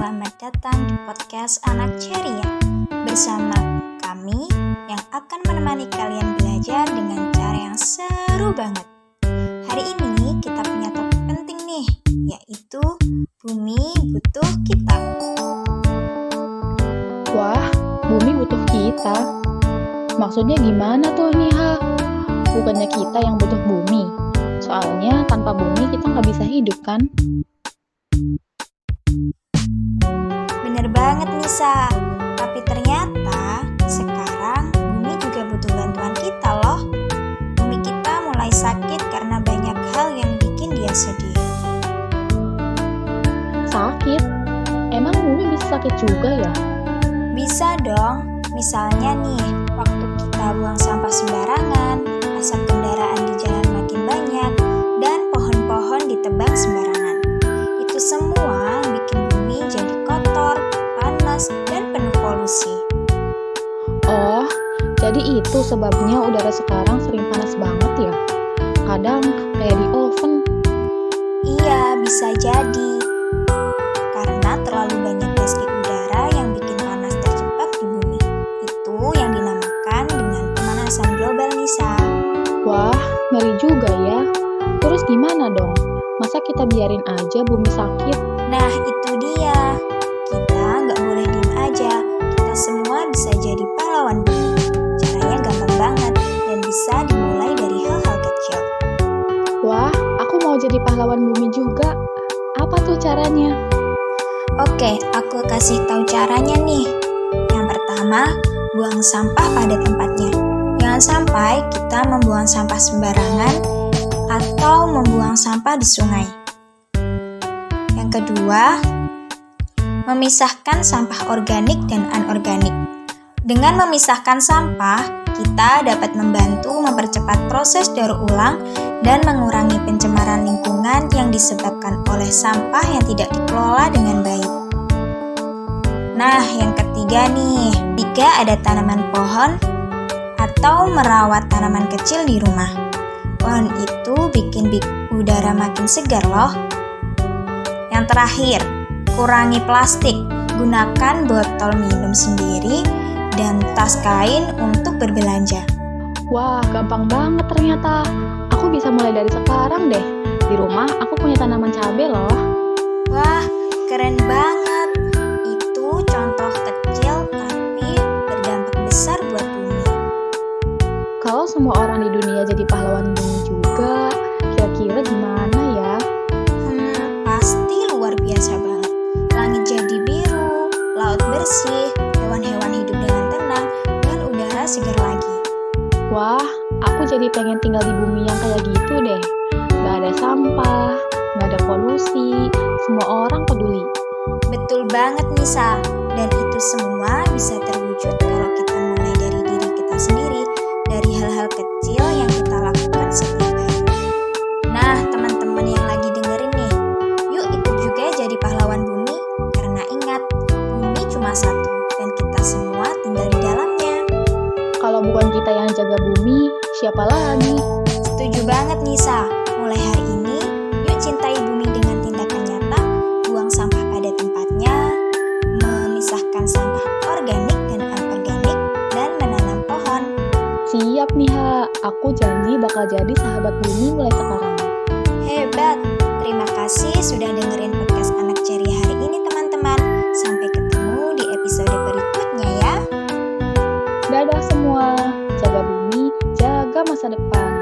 selamat datang di podcast Anak Ceria bersama kami yang akan menemani kalian belajar dengan cara yang seru banget. Hari ini kita punya topik penting nih, yaitu bumi butuh kita. Wah, bumi butuh kita? Maksudnya gimana tuh Niha? Bukannya kita yang butuh bumi? Soalnya tanpa bumi kita nggak bisa hidup kan? Bener banget Nisa, tapi ternyata sekarang bumi juga butuh bantuan kita loh. Bumi kita mulai sakit karena banyak hal yang bikin dia sedih. Sakit? Emang bumi bisa sakit juga ya? Bisa dong, misalnya nih, waktu kita buang sampah sembarangan, asap kendaraan di jalan makin banyak, dan pohon-pohon ditebang sembarangan. Itu semua bikin bumi jadi kotor, panas, dan penuh polusi. Oh, jadi itu sebabnya udara sekarang sering panas banget ya? Kadang kayak di oven. Iya, bisa jadi. Karena terlalu banyak gas di udara yang bikin panas terjebak di bumi. Itu yang dinamakan dengan pemanasan global, Nisa. Wah, ngeri juga ya. Terus gimana dong? Masa kita biarin aja bumi sakit? Nah, itu dia. Kita nggak boleh diem aja. Kita semua bisa jadi pahlawan bumi. Caranya gampang banget dan bisa dimulai dari hal-hal kecil. Wah, aku mau jadi pahlawan bumi juga. Apa tuh caranya? Oke, aku kasih tahu caranya nih. Yang pertama, buang sampah pada tempatnya. Jangan sampai kita membuang sampah sembarangan atau membuang sampah di sungai. Yang kedua, memisahkan sampah organik dan anorganik. Dengan memisahkan sampah, kita dapat membantu mempercepat proses daur ulang dan mengurangi pencemaran lingkungan yang disebabkan oleh sampah yang tidak dikelola dengan baik. Nah, yang ketiga nih, jika ada tanaman pohon atau merawat tanaman kecil di rumah. Pohon itu bikin udara makin segar loh. Yang terakhir, kurangi plastik. Gunakan botol minum sendiri dan tas kain untuk berbelanja. Wah, gampang banget ternyata. Aku bisa mulai dari sekarang deh. Di rumah aku punya tanaman cabai loh. Wah, keren banget. Itu contoh kecil tapi berdampak besar buat bumi. Kalau semua orang di dunia jadi pahlawan bumi juga, kira-kira gimana ya? Pasti luar biasa banget. Langit jadi biru, laut bersih, hewan-hewan hidup dengan tenang, dan udara segar lagi. Wah, aku jadi pengen tinggal di bumi yang kayak gitu deh. Gak ada sampah, gak ada polusi, semua orang peduli. Betul banget Nisa, dan itu semua bisa terwujud kalau kita mulai dari diri kita sendiri, dari hal-hal kecil yang kita lakukan setiap hari. Nah, teman-teman yang lagi dengerin nih, yuk ikut juga jadi pahlawan bumi, karena ingat, bumi cuma satu, dan kita semua tinggal di dalamnya. Kalau bukan kita yang jaga bumi, siapa lagi? Setuju banget Nisa, mulai hari ini, yuk cintai bumi dengan tindakan nyata, buang sampah pada tempatnya, memisahkan sampah organik dan anorganik, dan menanam pohon. Siap nih Ha, aku janji bakal jadi sahabat bumi mulai sekarang. Hebat! Terima kasih sudah dengerin podcast Anak Ceria hari ini teman-teman. Sampai ketemu di episode berikutnya ya. Dadah semua, jaga bumi, jaga masa depan.